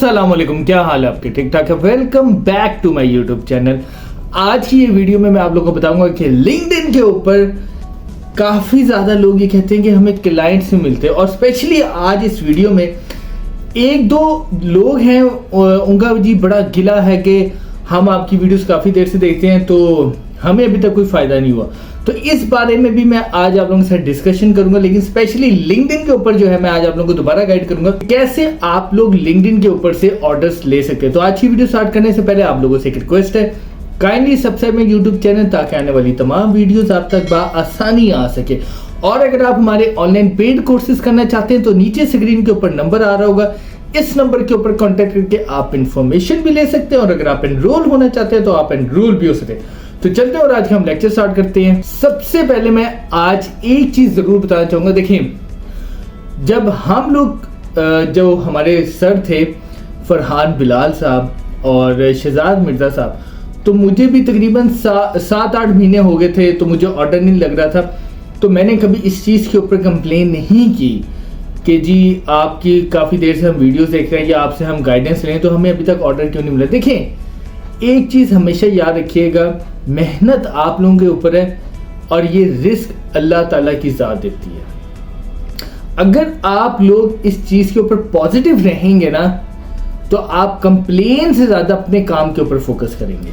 अस्सलाम वालेकुम, क्या हाल है आपके? ठीक ठाक है। Welcome back to my YouTube channel. आज की ये वीडियो में मैं आप लोगों को बताऊंगा कि लिंक्डइन के ऊपर काफ़ी ज़्यादा लोग ये कहते हैं कि हमें क्लाइंट से मिलते हैं, और स्पेशली आज इस वीडियो में एक दो लोग हैं उनका जी बड़ा गिला है कि हम आपकी वीडियोस काफ़ी देर से देखते हैं तो हमें अभी तक कोई फ़ायदा नहीं हुआ। तो इस बारे में भी मैं आज आप लोगों के साथ डिस्कशन करूंगा, लेकिन स्पेशली लिंक्डइन के ऊपर जो है मैं आज आप लोगों को दोबारा गाइड करूंगा कैसे आप लोग लिंक्डइन के ऊपर से ऑर्डर्स ले सकते हैं। तो आज की वीडियो स्टार्ट करने से पहले आप लोगों से एक रिक्वेस्ट है, kindly subscribe my YouTube channel ताकि आने वाली तमाम वीडियोस आप तक बआसानी आ सके। और अगर आप हमारे ऑनलाइन पेड कोर्सेज करना चाहते हैं तो नीचे स्क्रीन के ऊपर नंबर आ रहा होगा, इस नंबर के ऊपर कांटेक्ट करके आप इंफॉर्मेशन भी ले सकते हैं, और अगर आप एनरोल होना चाहते हैं तो आप एनरोल भी हो सकते हैं। तो चलते हैं और आज हम लेक्चर स्टार्ट करते हैं। सबसे पहले मैं आज एक चीज जरूर बताना चाहूंगा। देखिए, जब हम लोग जो हमारे सर थे फरहान बिलाल साहब और शहजाद मिर्जा साहब, तो मुझे भी तकरीबन 7-8 महीने हो गए थे तो मुझे ऑर्डर नहीं लग रहा था। तो मैंने कभी इस चीज़ के ऊपर कंप्लेन नहीं की कि जी आपकी काफ़ी देर से हम वीडियोस देख रहे हैं या आपसे हम गाइडेंस लें तो हमें अभी तक ऑर्डर क्यों नहीं मिला। देखिए, एक चीज़ हमेशा याद रखिएगा, मेहनत आप लोगों के ऊपर है और ये रिस्क अल्लाह ताला की ज़ात देती है। अगर आप लोग इस चीज़ के ऊपर पॉजिटिव रहेंगे ना तो आप कंप्लेन से ज़्यादा अपने काम के ऊपर फोकस करेंगे।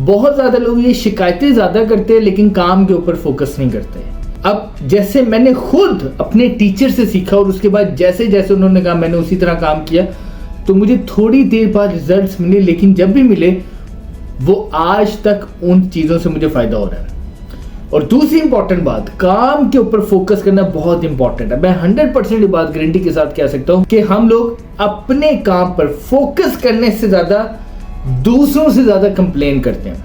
बहुत ज़्यादा लोग ये शिकायतें ज़्यादा करते हैं लेकिन काम के ऊपर फोकस नहीं करते। अब जैसे मैंने खुद अपने टीचर से सीखा और उसके बाद जैसे जैसे उन्होंने कहा मैंने उसी तरह काम किया, तो मुझे थोड़ी देर बाद रिजल्ट्स मिले, लेकिन जब भी मिले वो आज तक उन चीज़ों से मुझे फ़ायदा हो रहा है। और दूसरी इंपॉर्टेंट बात, काम के ऊपर फोकस करना बहुत इंपॉर्टेंट है। मैं 100% बात गारंटी के साथ कह सकता हूँ कि हम लोग अपने काम पर फोकस करने से ज़्यादा दूसरों से ज़्यादा कंप्लेन करते हैं।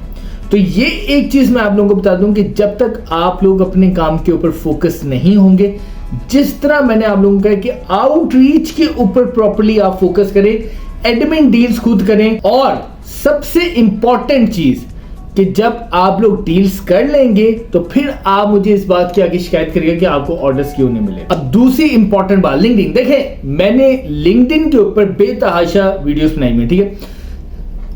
तो ये एक चीज़ मैं आप लोगों को बता दूं कि जब तक आप लोग अपने काम के ऊपर फोकस नहीं होंगे, जिस तरह मैंने आप लोगों को कहा कि आउटरीच के ऊपर प्रॉपर्ली आप फोकस करें, एडमिन डील्स खुद करें, और सबसे इंपॉर्टेंट चीज कि जब आप लोग डील्स कर लेंगे तो फिर आप मुझे इस बात की आगे शिकायत करिएगा कि आपको ऑर्डर्स क्यों नहीं मिले। अब दूसरी इंपॉर्टेंट बात, लिंक्डइन। देखें, मैंने लिंक्डइन के ऊपर बेतहाशा वीडियोस बनाई हुई, ठीक है।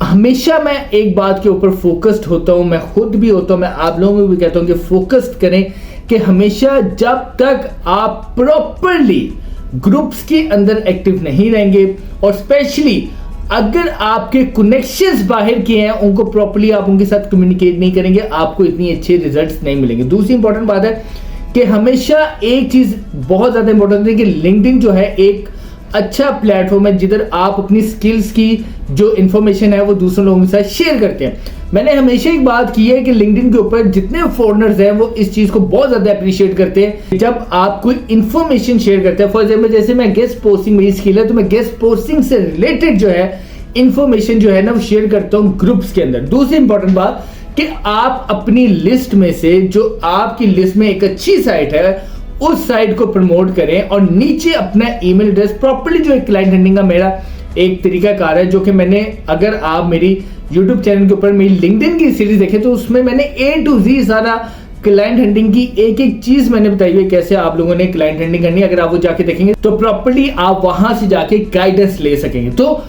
हमेशा मैं एक बात के ऊपर फोकस्ड होता हूं, मैं खुद भी होता हूं, मैं आप लोगों को भी कहता हूं कि फोकस्ड करें कि हमेशा जब तक आप प्रॉपरली ग्रुप्स के अंदर एक्टिव नहीं रहेंगे, और स्पेशली अगर आपके कनेक्शंस बाहर के हैं उनको प्रॉपरली आप उनके साथ कम्युनिकेट नहीं करेंगे, आपको इतनी अच्छे रिजल्ट्स नहीं मिलेंगे। दूसरी इंपॉर्टेंट बात है कि हमेशा एक चीज बहुत ज्यादा इंपॉर्टेंट है कि लिंक्डइन जो है एक अच्छा प्लेटफॉर्म है जिधर आप अपनी स्किल्स की जो इंफॉर्मेशन है वो दूसरे लोगों के साथ शेयर करते हैं। मैंने हमेशा एक बात की है कि लिंक्डइन के ऊपर जितने फॉरेनर्स हैं वो इस चीज को बहुत ज्यादा अप्रिशिएट करते हैं जब आप कोई इंफॉर्मेशन शेयर करते हैं। फॉर एग्जाम्पल, जैसे मैं गेस्ट पोस्टिंग, मेरी स्किल है तो मैं गेस्ट पोस्टिंग से रिलेटेड जो है इंफॉर्मेशन जो है ना वो शेयर करता हूँ ग्रुप्स के अंदर। दूसरी इंपॉर्टेंट बात कि आप अपनी लिस्ट में से जो आपकी लिस्ट में एक अच्छी साइट है उस साइट को प्रमोट करें, और नीचे अपना ईमेल एड्रेस प्रॉपर्ली, जो एक क्लाइंट हंटिंग का मेरा एक तरीकाकार है जो कि मैंने, अगर आप मेरी YouTube चैनल के ऊपर मेरी लिंक्डइन की सीरीज देखें तो उसमें मैंने A to Z सारा क्लाइंट हंटिंग की एक एक चीज मैंने बताई हुई है कैसे आप लोगों ने क्लाइंट हंटिंग करनी है। अगर आप वो जाके देखेंगे तो प्रॉपर्ली आप वहां से जाके गाइडेंस ले सकेंगे। तो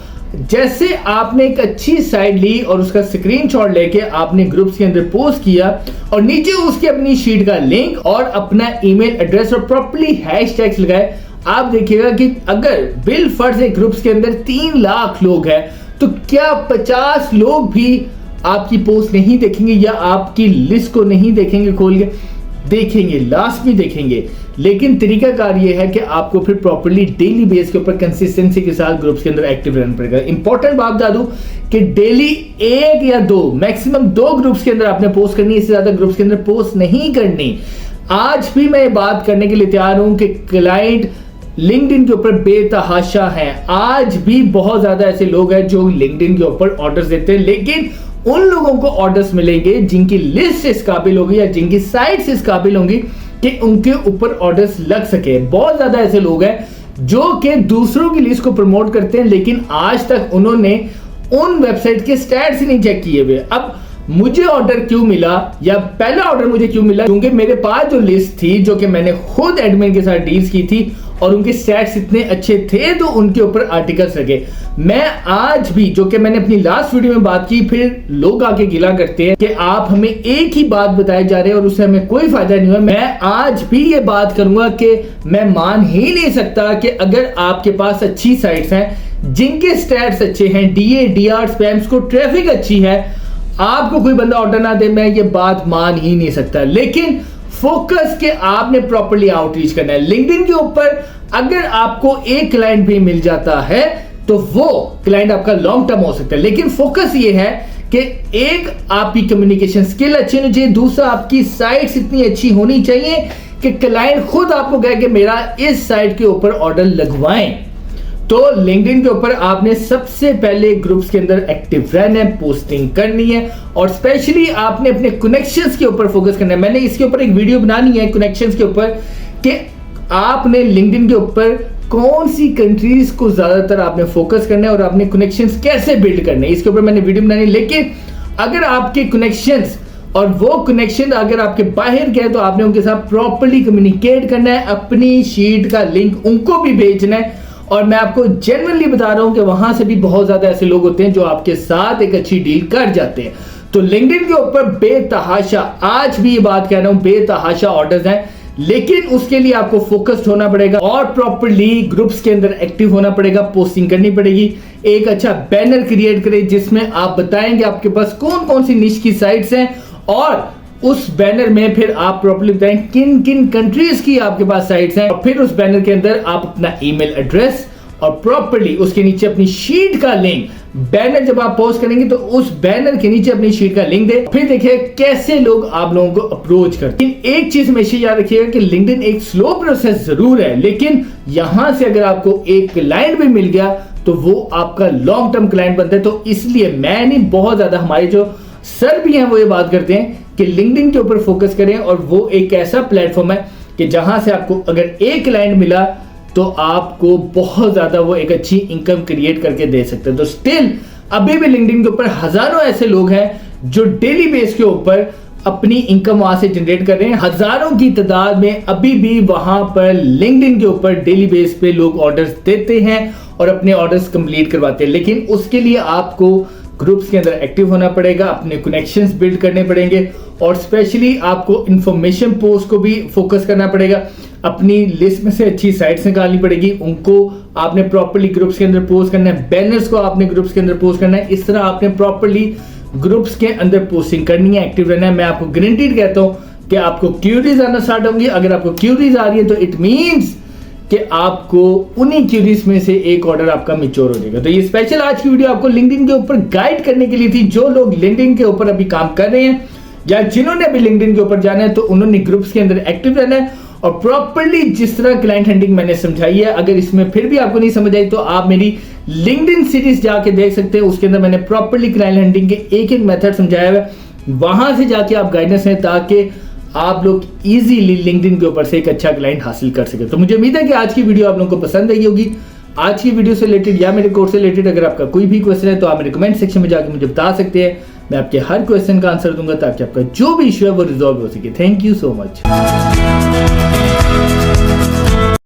जैसे आपने एक अच्छी साइट ली और उसका स्क्रीनशॉट लेके आपने ग्रुप्स के अंदर पोस्ट किया और नीचे उसकी अपनी शीट का लिंक और अपना ईमेल एड्रेस और प्रॉपर्ली हैशटैग्स लगाए, आप देखिएगा कि अगर बिल फर्ज एक ग्रुप्स के अंदर 3 लाख लोग हैं तो क्या 50 लोग भी आपकी पोस्ट नहीं देखेंगे या आपकी लिस्ट को नहीं देखेंगे खोल के? देखेंगे, लास्ट में देखेंगे। लेकिन तरीकाकार ये है कि आपको फिर प्रॉपर्ली डेली बेस के ऊपर कंसिस्टेंसी के साथ ग्रुप्स के अंदर एक्टिव रहना पड़ेगा। इंपॉर्टेंट बात बता दूं कि डेली 1 या 2 मैक्सिमम 2 ग्रुप्स के अंदर आपने पोस्ट करनी है, इससे ज्यादा ग्रुप्स के अंदर पोस्ट नहीं करनी। आज भी मैं बात करने के लिए तैयार हूं कि क्लाइंट लिंक्डइन के ऊपर बेतहाशा है। आज भी बहुत ज्यादा ऐसे लोग हैं जो लिंक्डइन के ऊपर ऑर्डर्स देते हैं, लेकिन उन लोगों को ऑर्डर्स मिलेंगे जिनकी लिस्ट इस काबिल होगी या जिनकी साइट्स इस काबिल होंगी कि उनके ऊपर ऑर्डर्स लग सके। बहुत ज्यादा ऐसे लोग हैं जो कि दूसरों की लिस्ट को प्रमोट करते हैं लेकिन आज तक उन्होंने उन वेबसाइट के स्टैट्स ही नहीं चेक किए हुए। अब मुझे ऑर्डर क्यों मिला या पहला ऑर्डर मुझे क्यों मिला, क्योंकि मेरे पास जो लिस्ट थी जो कि मैंने खुद एडमिन के साथ डील्स की थी और उनके स्टैट्स इतने अच्छे थे तो उनके ऊपर आर्टिकल्स लगे। मैं आज भी, जो कि मैंने अपनी लास्ट वीडियो में बात की, फिर लोग आके गिला करते हैं कि आप हमें एक ही बात बताए जा रहे हैं और उससे हमें कोई फायदा नहीं हुआ। मैं आज भी ये बात करूंगा कि मैं मान ही नहीं सकता कि अगर आपके पास अच्छी साइट्स हैं जिनके स्टैट्स अच्छे हैं, DA, DR, spam score, traffic अच्छी है, आपको कोई बंदा ऑर्डर ना दे, मैं ये बात मान ही नहीं सकता। लेकिन फोकस के आपने प्रॉपर्ली आउटरीच करना है। लिंक्डइन के ऊपर अगर आपको एक क्लाइंट भी मिल जाता है तो वो क्लाइंट आपका लॉन्ग टर्म हो सकता है, लेकिन फोकस ये है कि एक आपकी कम्युनिकेशन स्किल अच्छी होनी चाहिए, दूसरा आपकी साइट्स इतनी अच्छी होनी चाहिए कि क्लाइंट खुद आपको कहे कि मेरा इस साइट के ऊपर ऑर्डर लगवाएं। तो लिंक्डइन के ऊपर आपने सबसे पहले ग्रुप्स के अंदर एक्टिव रहना है, पोस्टिंग करनी है और स्पेशली आपने अपने कनेक्शंस के ऊपर फोकस करना है। मैंने इसके ऊपर एक वीडियो बनानी है कनेक्शंस के ऊपर कि आपने लिंक्डइन के ऊपर कौन सी कंट्रीज को ज्यादातर आपने फोकस करना है और आपने कनेक्शंस कैसे बिल्ड करने हैं, इसके ऊपर मैंने वीडियो बनानी है। लेकिन अगर आपके कनेक्शंस और वो कनेक्शन अगर आपके बाहर गए तो आपने उनके साथ प्रॉपर्ली कम्युनिकेट करना है, अपनी शीट का लिंक उनको भी भेजना है। और मैं आपको जेन्युइनली बता रहा हूं कि वहां से भी बहुत ज्यादा ऐसे लोग होते हैं जो आपके साथ एक अच्छी डील कर जाते हैं। तो लिंक्डइन के ऊपर बेतहाशा, आज भी ये बात कह रहा हूं, बेतहाशा ऑर्डर्स हैं, लेकिन उसके लिए आपको फोकस्ड होना पड़ेगा और प्रॉपर्ली ग्रुप्स के अंदर एक्टिव होना पड़ेगा, पोस्टिंग करनी पड़ेगी। एक अच्छा बैनर क्रिएट करें जिसमें आप बताएंगे आपके पास कौन कौन सी निश की साइट्स हैं और उस बैनर में फिर आप प्रॉपर्ली बताएं किन किन कंट्रीज की आपके पास साइट्स हैं और फिर उस बैनर के अंदर आप अपना ईमेल एड्रेस और प्रॉपर्ली उसके नीचे अपनी शीट का लिंक, बैनर जब आप पोस्ट करेंगे तो उस बैनर के नीचे अपनी शीट का लिंक दे। फिर देखिए कैसे लोग आप लोगों को अप्रोच करते हैं। एक चीज हमेशा याद रखिएगा कि लिंक्डइन एक स्लो प्रोसेस जरूर है, लेकिन यहां से अगर आपको एक क्लाइंट भी मिल गया तो वो आपका लॉन्ग टर्म क्लाइंट बनता है। तो इसलिए मैं नहीं, बहुत ज्यादा हमारे जो सर भी हैं वो ये बात करते हैं कि लिंक्डइन के ऊपर फोकस करें और वो एक ऐसा प्लेटफॉर्म है कि जहां से आपको अगर एक क्लाइंट मिला तो आपको बहुत ज्यादा वो एक अच्छी इनकम क्रिएट करके दे सकते हैं। तो स्टिल अभी भी लिंक्डइन के ऊपर हजारों ऐसे लोग हैं जो डेली बेस के ऊपर अपनी इनकम वहां से जनरेट कर रहे हैं। हजारों की तादाद में अभी भी वहां पर लिंक्डइन के ऊपर डेली बेस पे लोग ऑर्डर्स देते हैं और अपने ऑर्डर्स कंप्लीट करवाते हैं। लेकिन उसके लिए आपको ग्रुप्स के अंदर एक्टिव होना पड़ेगा, अपने कनेक्शंस बिल्ड करने पड़ेंगे और स्पेशली आपको इंफॉर्मेशन पोस्ट को भी फोकस करना पड़ेगा। अपनी लिस्ट में से अच्छी साइट्स निकालनी पड़ेगी, उनको आपने प्रॉपर्ली ग्रुप्स के अंदर पोस्ट करना है, बैनर्स को आपने ग्रुप्स के अंदर पोस्ट करना है। इस तरह आपने प्रॉपर्ली ग्रुप्स के अंदर पोस्टिंग करनी है, एक्टिव रहना है। मैं आपको गारंटीड कहता हूं कि आपको क्यूरीज आना स्टार्ट होंगी। अगर आपको क्यूरीज आ रही है तो इट मीन्स कि आपको उन्हीं क्यूरीज में से एक ऑर्डर आपका मैच्योर हो जाएगा। तो ये स्पेशल आज की वीडियो आपको लिंक्डइन के ऊपर गाइड करने के लिए थी। जो लोग लिंक्डइन के ऊपर अभी काम कर रहे हैं या जिन्होंने अभी लिंक्डइन के ऊपर जाना है तो उन्होंने ग्रुप्स के अंदर एक्टिव रहना है और प्रॉपर्ली जिस तरह क्लाइंट हैंडलिंग मैंने समझाई है, अगर इसमें फिर भी आपको नहीं समझ आई तो आप मेरी लिंक्डइन सीरीज जाके देख सकते हैं। उसके अंदर मैंने प्रॉपर्ली क्लाइंट हैंडलिंग के एक एक मेथड समझाया है, वहां से जाके आप गाइडेंस है ताकि आप लोग इजीली लिंक्डइन के ऊपर से एक अच्छा क्लाइंट हासिल कर सके। तो मुझे उम्मीद है कि आज की वीडियो आप लोगों को पसंद आई होगी। आज की वीडियो से रिलेटेड या मेरे कोर्स से रिलेटेड अगर आपका कोई भी क्वेश्चन है तो आप मेरे कमेंट सेक्शन में जाकर मुझे बता सकते हैं। मैं आपके हर क्वेश्चन का आंसर दूंगा ताकि आपका जो भी इशू है वो रिजॉल्व हो सके। Thank you so much.